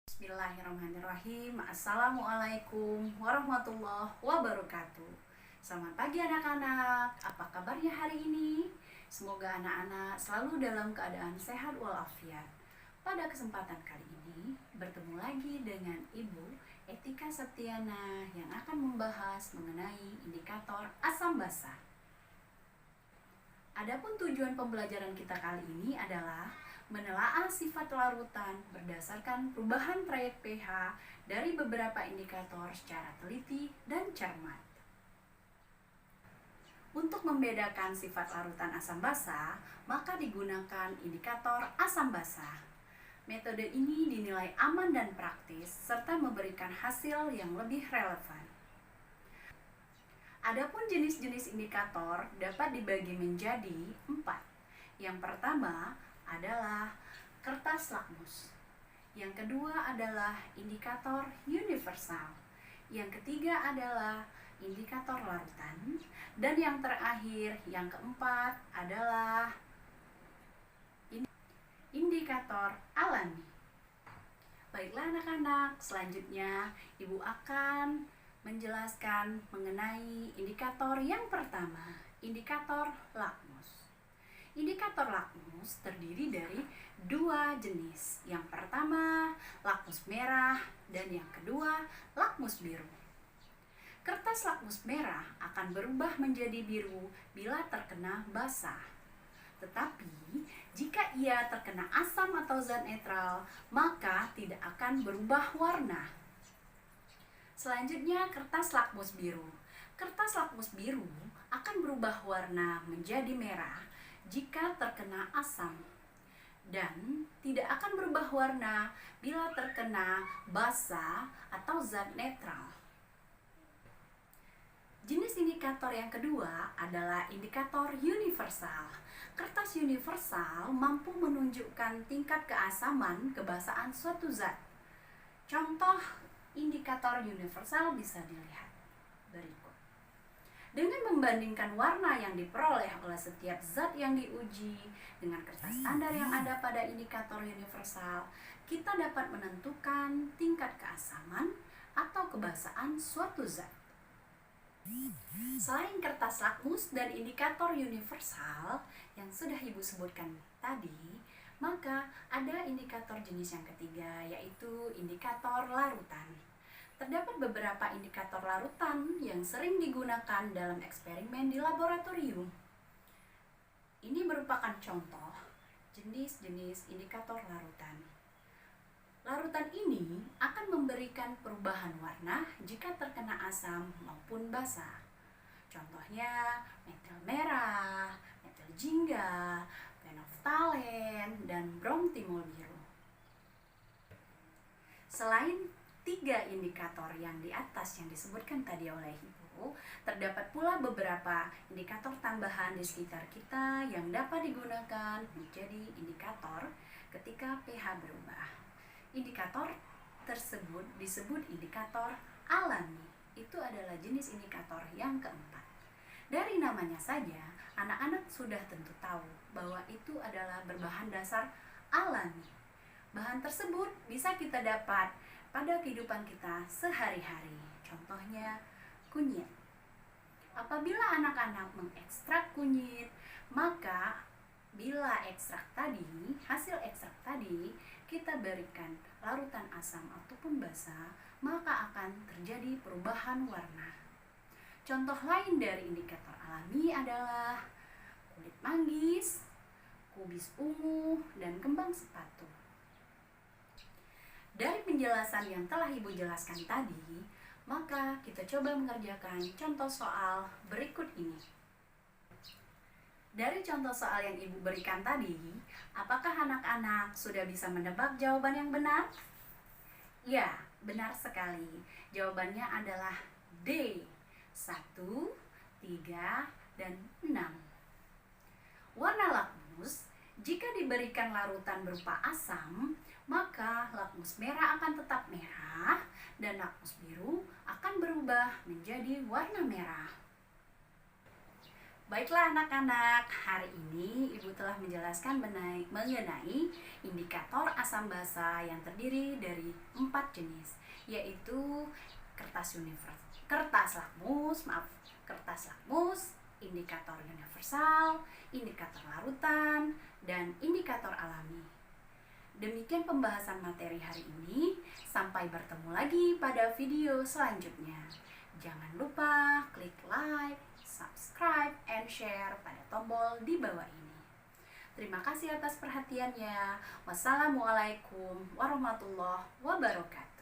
Bismillahirrahmanirrahim. Assalamualaikum warahmatullahi wabarakatuh. Selamat pagi anak-anak. Apa kabarnya hari ini? Semoga anak-anak selalu dalam keadaan sehat walafiat. Pada kesempatan kali ini bertemu lagi dengan Ibu Etika Septiana yang akan membahas mengenai indikator asam basa. Adapun tujuan pembelajaran kita kali ini adalah menelaah sifat larutan berdasarkan perubahan trayek pH dari beberapa indikator secara teliti dan cermat. Untuk membedakan sifat larutan asam basa, maka digunakan indikator asam basa. Metode ini dinilai aman dan praktis serta memberikan hasil yang lebih relevan. Adapun jenis-jenis indikator dapat dibagi menjadi 4. Yang pertama adalah kertas lakmus. Yang kedua adalah indikator universal. Yang ketiga adalah indikator larutan. Dan yang terakhir, yang keempat adalah indikator alami. Baiklah anak-anak, selanjutnya Ibu akan menjelaskan mengenai indikator yang pertama, indikator lakmus. Indikator lakmus terdiri dari 2 jenis. Yang pertama, lakmus merah dan yang kedua, lakmus biru. Kertas lakmus merah akan berubah menjadi biru bila terkena basa. Tetapi, jika ia terkena asam atau zat netral, maka tidak akan berubah warna. Selanjutnya, kertas lakmus biru. Kertas lakmus biru akan berubah warna menjadi merah jika terkena asam dan tidak akan berubah warna bila terkena basa atau zat netral. Jenis indikator yang kedua adalah indikator universal. Kertas universal mampu menunjukkan tingkat keasaman kebasaan suatu zat. Contoh indikator universal bisa dilihat berikut. Dengan membandingkan warna yang diperoleh oleh setiap zat yang diuji dengan kertas standar yang ada pada indikator universal, kita dapat menentukan tingkat keasaman atau kebasaan suatu zat. Selain kertas lakmus dan indikator universal yang sudah Ibu sebutkan tadi, maka ada indikator jenis yang ketiga, yaitu indikator larutan. Terdapat beberapa indikator larutan yang sering digunakan dalam eksperimen di laboratorium. Ini merupakan contoh jenis-jenis indikator larutan. Larutan ini akan memberikan perubahan warna jika terkena asam maupun basa. Contohnya metil merah, metil jingga, fenoftalen, dan bromtimol biru. Selain 3 indikator yang di atas yang disebutkan tadi oleh Ibu, terdapat pula beberapa indikator tambahan di sekitar kita yang dapat digunakan menjadi indikator ketika pH berubah. Indikator tersebut disebut indikator alami. Itu adalah jenis indikator yang keempat. Dari namanya saja, anak-anak sudah tentu tahu bahwa itu adalah berbahan dasar alami. Bahan tersebut bisa kita dapat pada kehidupan kita sehari-hari. Contohnya kunyit. Apabila anak-anak mengekstrak kunyit, maka bila hasil ekstrak tadi kita berikan larutan asam ataupun basa, maka akan terjadi perubahan warna. Contoh lain dari indikator alami adalah kulit manggis, kubis ungu, dan kembang sepatu. Dari penjelasan yang telah Ibu jelaskan tadi, maka kita coba mengerjakan contoh soal berikut ini. Dari contoh soal yang Ibu berikan tadi, apakah anak-anak sudah bisa menebak jawaban yang benar? Ya, benar sekali. Jawabannya adalah D. 1, 3, dan 6. Warna lakmus, jika diberikan larutan berupa asam, maka lakmus merah akan tetap merah dan lakmus biru akan berubah menjadi warna merah. Baiklah anak-anak, hari ini Ibu telah menjelaskan mengenai indikator asam basa yang terdiri dari 4 jenis, yaitu kertas lakmus, indikator universal, indikator larutan, dan indikator alami. Demikian pembahasan materi hari ini, sampai bertemu lagi pada video selanjutnya. Jangan lupa klik like, subscribe, and share pada tombol di bawah ini. Terima kasih atas perhatiannya. Wassalamualaikum warahmatullahi wabarakatuh.